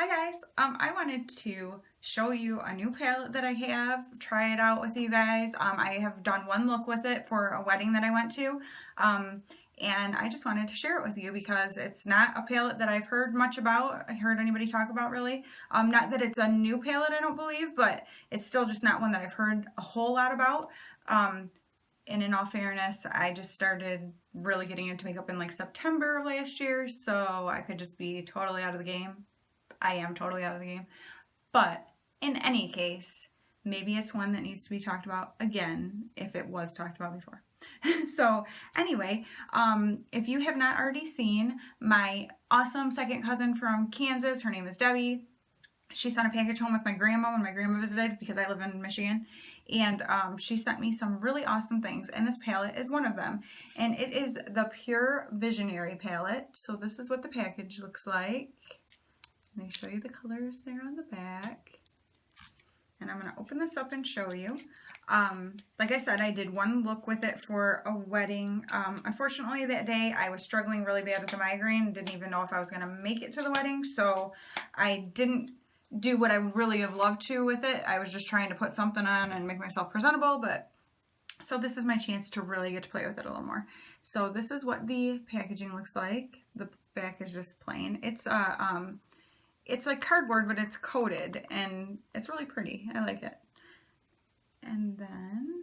Hi guys, I wanted to show you a new palette that I have, try it out with you guys. I have done one look with it for a wedding that I went to, and I just wanted to share it with you because it's not a palette that I've heard much about. I heard anybody talk about really. Not that it's a new palette, I don't believe, but it's still just not one that I've heard a whole lot about. And in all fairness, I just started really getting into makeup in like September of last year, so I could just be totally out of the game. I am totally out of the game. But in any case, maybe it's one that needs to be talked about again if it was talked about before. So anyway, if you have not already seen my awesome second cousin from Kansas, her name is Debbie. She sent a package home with my grandma when my grandma visited because I live in Michigan. And she sent me some really awesome things. And this palette is one of them. And it is the PUR Visionary Palette. So this is what the package looks like. Let me show you the colors there on the back. And I'm going to open this up and show you. Like I said, I did one look with it for a wedding. Unfortunately, that day I was struggling really bad with a migraine. Didn't even know if I was going to make it to the wedding. So I didn't do what I would really have loved to with it. I was just trying to put something on and make myself presentable. But so this is my chance to really get to play with it a little more. So this is what the packaging looks like. The back is just plain. It's like cardboard, but it's coated, and it's really pretty. I like it. And then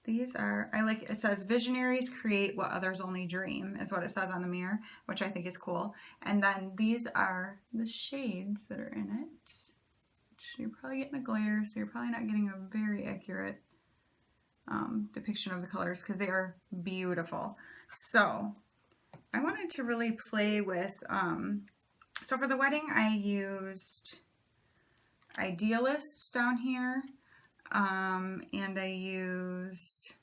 these are, it says, visionaries create what others only dream, is what it says on the mirror, which I think is cool. And then these are the shades that are in it. You're probably getting a glare, so you're probably not getting a very accurate depiction of the colors because they are beautiful. So I wanted to really play with, so for the wedding, I used Idealist down here, and I used,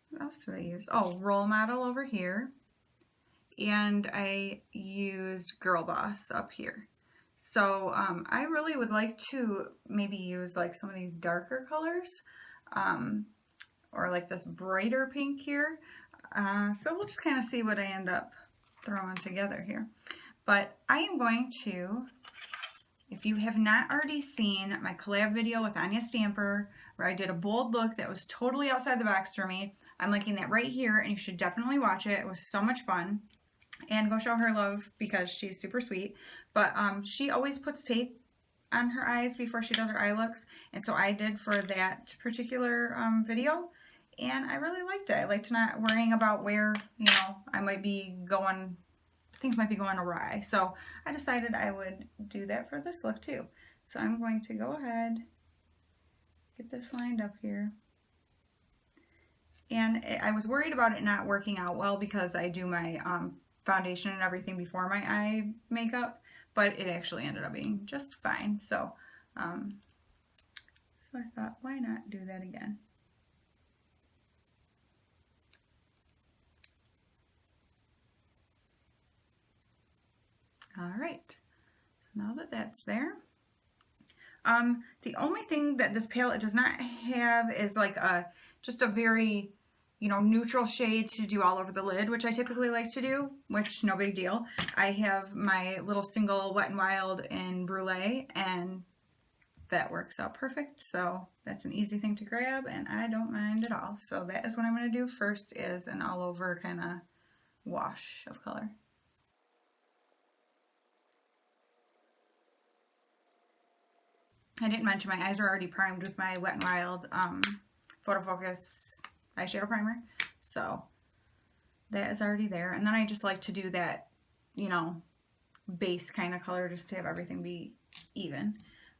what else did I use? Oh, Role Model over here, and I used Girl Boss up here. So I really would like to maybe use like some of these darker colors, or like this brighter pink here. So we'll just kind of see what I end up throwing together here. But I am going to, if you have not already seen my collab video with Anya Stamper, where I did a bold look that was totally outside the box for me, I'm linking that right here, and you should definitely watch it. It was so much fun. And go show her love because she's super sweet. But she always puts tape on her eyes before she does her eye looks, and so I did for that particular video. And I really liked it. I liked not worrying about where, I might be going, things might be going awry. So I decided I would do that for this look too. So I'm going to go ahead, get this lined up here. And I was worried about it not working out well because I do my foundation and everything before my eye makeup, but it actually ended up being just fine. So, so I thought, why not do that again? All right, so now that that's there, the only thing that this palette does not have is like just a very, neutral shade to do all over the lid, which I typically like to do, which no big deal. I have my little single Wet n Wild in Brulee, and that works out perfect. So that's an easy thing to grab, and I don't mind at all. So that is what I'm going to do first, is an all over kind of wash of color. I didn't mention my eyes are already primed with my Wet n Wild Photo Focus eyeshadow primer, so that is already there. And then I just like to do that, base kind of color just to have everything be even.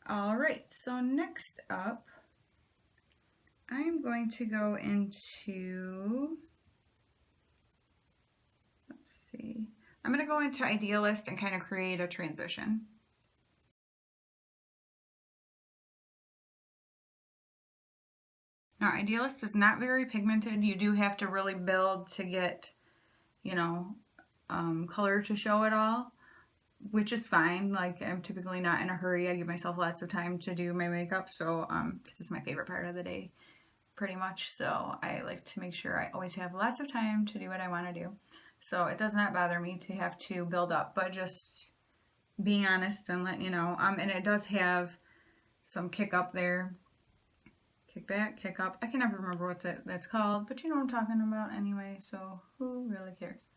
All right, so next up, I'm going to go into, let's see, I'm going to go into Idealist and kind of create a transition. Now, Idealist is not very pigmented. You do have to really build to get, color to show it all, which is fine. Like, I'm typically not in a hurry. I give myself lots of time to do my makeup, so, because it's my favorite part of the day, pretty much. So I like to make sure I always have lots of time to do what I want to do. So it does not bother me to have to build up, but just being honest and letting you know. And it does have some kick up there. Kick back, kick up. I can never remember what that's called, but you know what I'm talking about anyway, so who really cares?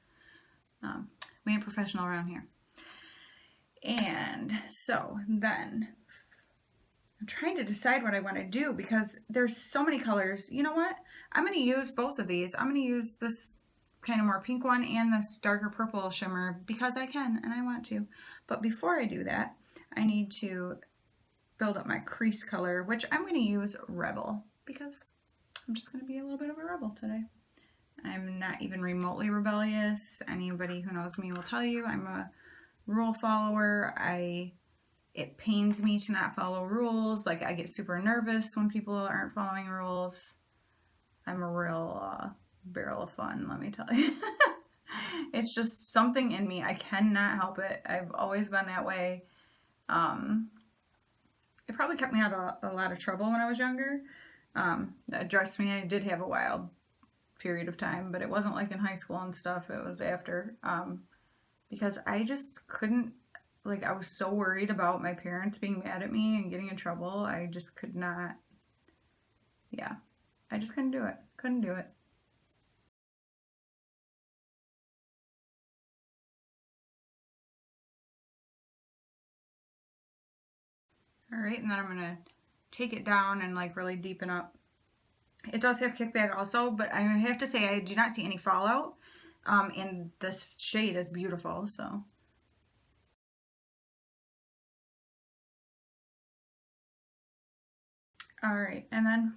We ain't professional around here. And so then I'm trying to decide what I want to do because there's so many colors. You know what? I'm going to use both of these. I'm going to use this kind of more pink one and this darker purple shimmer because I can and I want to. But before I do that, I need to build up my crease color, which I'm going to use Rebel because I'm just going to be a little bit of a rebel today. I'm not even remotely rebellious. Anybody who knows me will tell you I'm a rule follower. It pains me to not follow rules. Like, I get super nervous when people aren't following rules. I'm a real barrel of fun, let me tell you. It's just something in me. I cannot help it. I've always been that way. It probably kept me out of a lot of trouble when I was younger. Trust me, I did have a wild period of time, but it wasn't like in high school and stuff. It was after. Because I just couldn't, like, I was so worried about my parents being mad at me and getting in trouble. I just could not, yeah, I just couldn't do it. Couldn't do it. All right, and then I'm gonna take it down and like really deepen up. It does have kickback also, but I have to say I do not see any fallout. And this shade is beautiful, so. All right, and then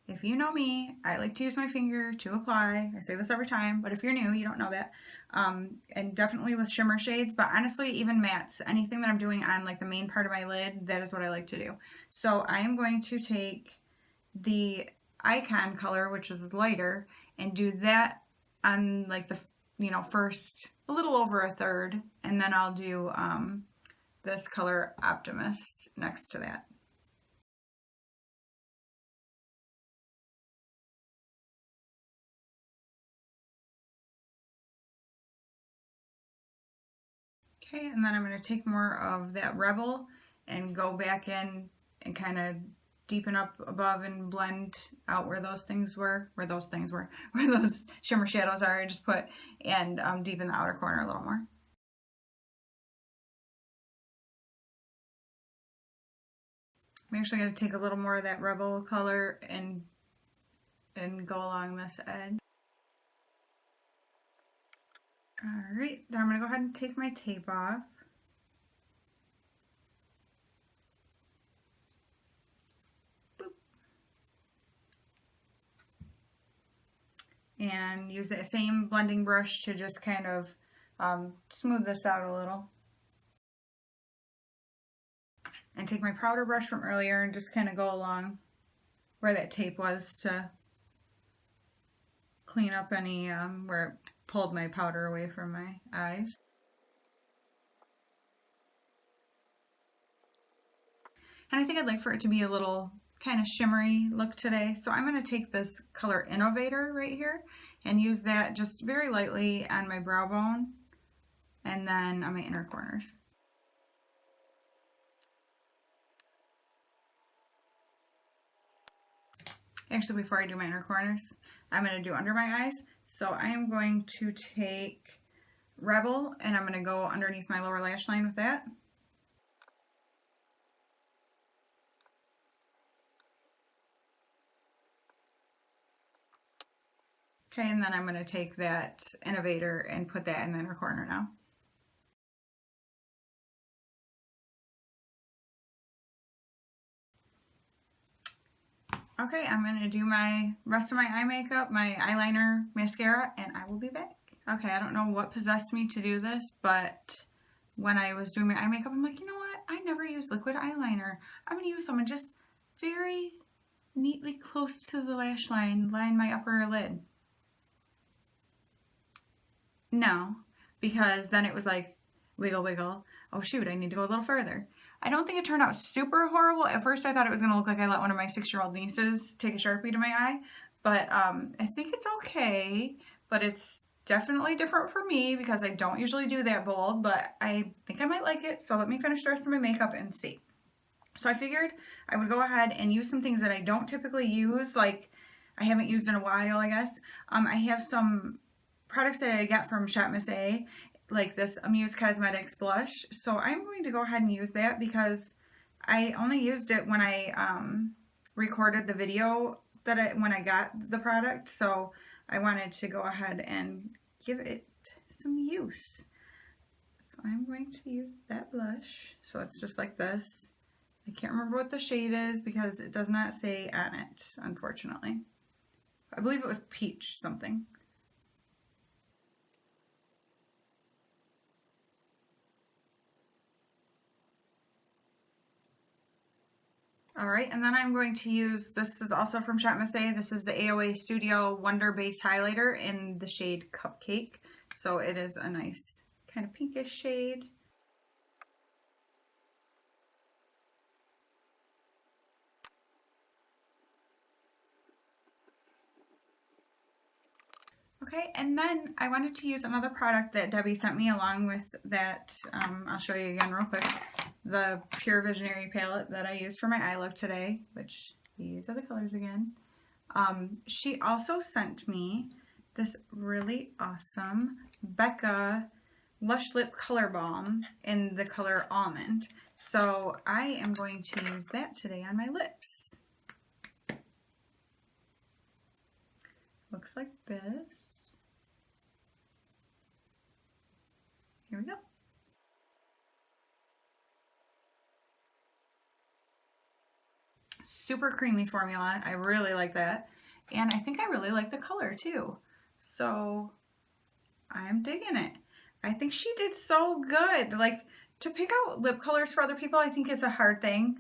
if you know me, I like to use my finger to apply. I say this every time, but if you're new, you don't know that. And definitely with shimmer shades, but honestly, even mattes, anything that I'm doing on like the main part of my lid, that is what I like to do. So I am going to take the Icon color, which is lighter, and do that on like the, first, a little over a third, and then I'll do this color Optimist next to that. Okay, and then I'm going to take more of that Rebel and go back in and kind of deepen up above and blend out where those shimmer shadows are, I just put, and deepen the outer corner a little more. I'm actually going to take a little more of that Rebel color and go along this edge. Alright, now I'm going to go ahead and take my tape off. Boop. And use that same blending brush to just kind of smooth this out a little. And take my powder brush from earlier and just kind of go along where that tape was to clean up any where it pulled my powder away from my eyes. And I think I'd like for it to be a little kind of shimmery look today. So I'm going to take this color Innovator right here and use that just very lightly on my brow bone and then on my inner corners. Actually, before I do my inner corners, I'm going to do under my eyes. So I am going to take Rebel and I'm going to go underneath my lower lash line with that. Okay, and then I'm going to take that Innovator and put that in the inner corner now. Okay, I'm going to do my rest of my eye makeup, my eyeliner, mascara, and I will be back. Okay, I don't know what possessed me to do this, but when I was doing my eye makeup, I'm like, you know what? I never use liquid eyeliner. I'm going to use someone just very neatly close to the lash line, line my upper lid. No, because then it was like, wiggle, wiggle. Oh shoot, I need to go a little further. I don't think it turned out super horrible. At first I thought it was going to look like I let one of my 6-year-old nieces take a Sharpie to my eye, but I think it's okay, but it's definitely different for me because I don't usually do that bold, but I think I might like it. So let me finish the rest of my makeup and see. So I figured I would go ahead and use some things that I don't typically use, like I haven't used in a while, I guess. I have some products that I got from Shop Miss A, like this Amuse Cosmetics blush. So I'm going to go ahead and use that because I only used it when I recorded the video when I got the product. So I wanted to go ahead and give it some use. So I'm going to use that blush. So it's just like this. I can't remember what the shade is because it does not say on it, unfortunately. I believe it was peach something. All right, and then I'm going to use, this is also from Shop Miss A. This is the AOA Studio Wonder Base Highlighter in the shade Cupcake. So it is a nice kind of pinkish shade. Okay, and then I wanted to use another product that Debbie sent me along with that, I'll show you again real quick, the PUR Visionary Palette that I used for my eye look today, which these are the colors again. She also sent me this really awesome Becca Lush Lip Color Balm in the color Almond. So I am going to use that today on my lips. Looks like this. Here we go. Super creamy formula. I really like that. And I think I really like the color too. So I'm digging it. I think she did so good. Like, to pick out lip colors for other people, I think is a hard thing.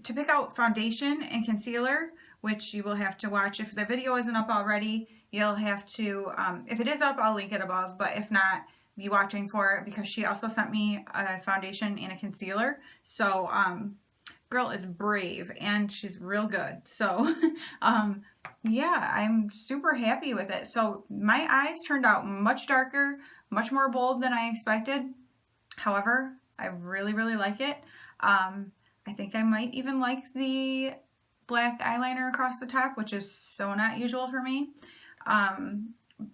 To pick out foundation and concealer, which you will have to watch. If the video isn't up already, you'll have to, if it is up, I'll link it above. But if not, be watching for it because she also sent me a foundation and a concealer. So, girl is brave and she's real good. So, yeah, I'm super happy with it. So my eyes turned out much darker, much more bold than I expected. However, I really, really like it. I think I might even like the black eyeliner across the top, which is so not usual for me.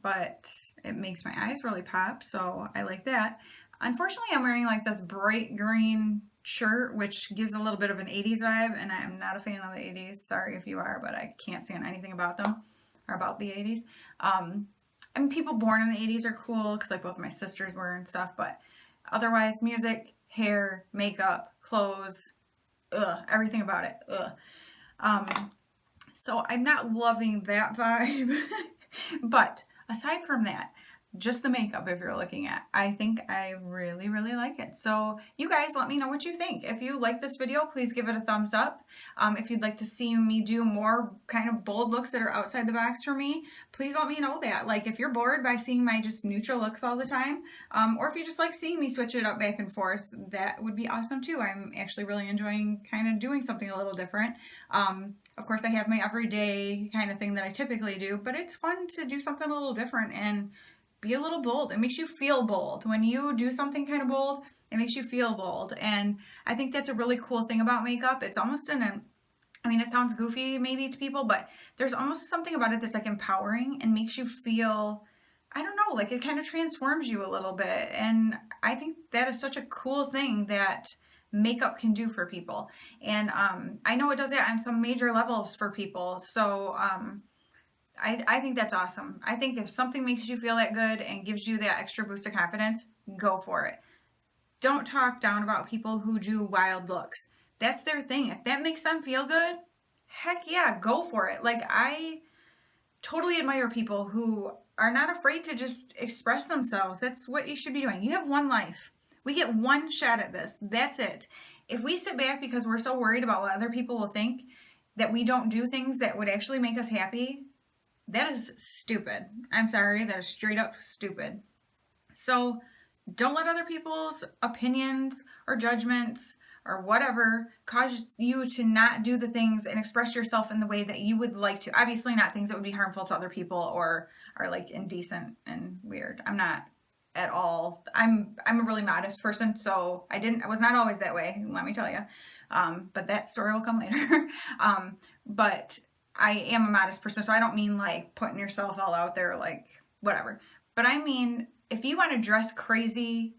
But it makes my eyes really pop, so I like that. Unfortunately, I'm wearing like this bright green shirt, which gives a little bit of an 80s vibe, and I'm not a fan of the 80s. Sorry if you are, but I can't stand anything about them or about the 80s. I mean, people born in the 80s are cool because like both my sisters were and stuff, but otherwise, music, hair, makeup, clothes, everything about it, so I'm not loving that vibe, but aside from that, just the makeup if you're looking at, I think I really, really like it. So you guys let me know what you think. If you like this video, please give it a thumbs up. If you'd like to see me do more kind of bold looks that are outside the box for me, please let me know that. Like if you're bored by seeing my just neutral looks all the time, or if you just like seeing me switch it up back and forth, that would be awesome too. I'm actually really enjoying kind of doing something a little different. Of course, I have my everyday kind of thing that I typically do, but it's fun to do something a little different and be a little bold. It makes you feel bold. When you do something kind of bold, it makes you feel bold. And I think that's a really cool thing about makeup. It's almost I mean, it sounds goofy maybe to people, but there's almost something about it that's like empowering and makes you feel, I don't know, like it kind of transforms you a little bit. And I think that is such a cool thing that makeup can do for people. And I know it does that on some major levels for people. So I think that's awesome. I think if something makes you feel that good and gives you that extra boost of confidence, go for it. Don't talk down about people who do wild looks. That's their thing. If that makes them feel good, heck yeah, go for it. Like, I totally admire people who are not afraid to just express themselves. That's what you should be doing. You have one life. We get one shot at this. That's it. If we sit back because we're so worried about what other people will think that we don't do things that would actually make us happy, that is stupid. I'm sorry, that is straight up stupid. So don't let other people's opinions or judgments or whatever cause you to not do the things and express yourself in the way that you would like to. Obviously not things that would be harmful to other people or are like indecent and weird. I'm not at all. I'm a really modest person, so I was not always that way, let me tell you. But that story will come later. But I am a modest person, so I don't mean like putting yourself all out there, like whatever. But I mean, if you want to dress crazy,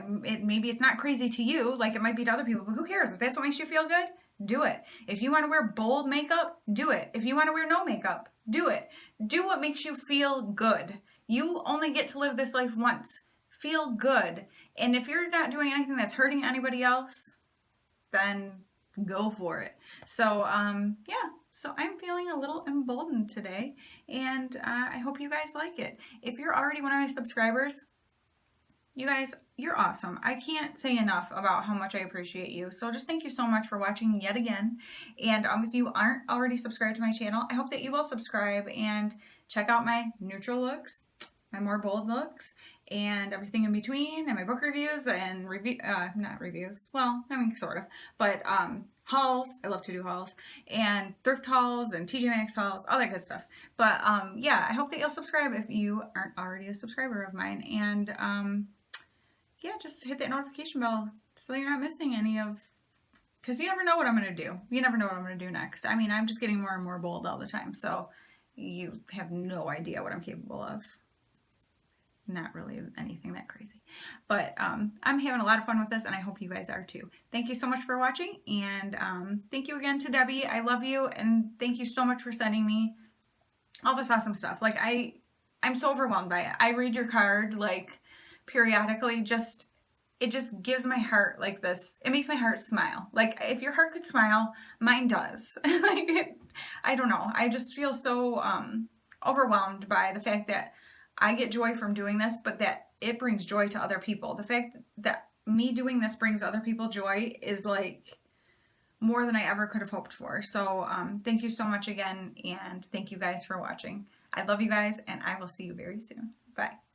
maybe it's not crazy to you, like it might be to other people, but who cares? If that's what makes you feel good, do it. If you want to wear bold makeup, do it. If you want to wear no makeup, do it. Do what makes you feel good. You only get to live this life once. Feel good. And if you're not doing anything that's hurting anybody else, then go for it. So, yeah. So I'm feeling a little emboldened today, and I hope you guys like it. If you're already one of my subscribers, you guys, you're awesome. I can't say enough about how much I appreciate you. So just thank you so much for watching yet again. And if you aren't already subscribed to my channel, I hope that you will subscribe and check out my neutral looks, my more bold looks, and everything in between, and my book reviews and not reviews, well, I mean, sort of, but hauls. I love to do hauls, and thrift hauls, and TJ Maxx hauls, all that good stuff. But yeah, I hope that you'll subscribe if you aren't already a subscriber of mine, and yeah, just hit that notification bell so you're not missing any of, because you never know what I'm going to do. You never know what I'm going to do next. I mean, I'm just getting more and more bold all the time, so you have no idea what I'm capable of. Not really anything that crazy, but I'm having a lot of fun with this, and I hope you guys are too. Thank you so much for watching, and thank you again to Debbie. I love you, and thank you so much for sending me all this awesome stuff. Like I'm so overwhelmed by it. I read your card like periodically. It just gives my heart like this. It makes my heart smile. Like if your heart could smile, mine does. Like I don't know. I just feel so overwhelmed by the fact that I get joy from doing this, but that it brings joy to other people. The fact that me doing this brings other people joy is like more than I ever could have hoped for. So thank you so much again, and thank you guys for watching. I love you guys, and I will see you very soon. Bye.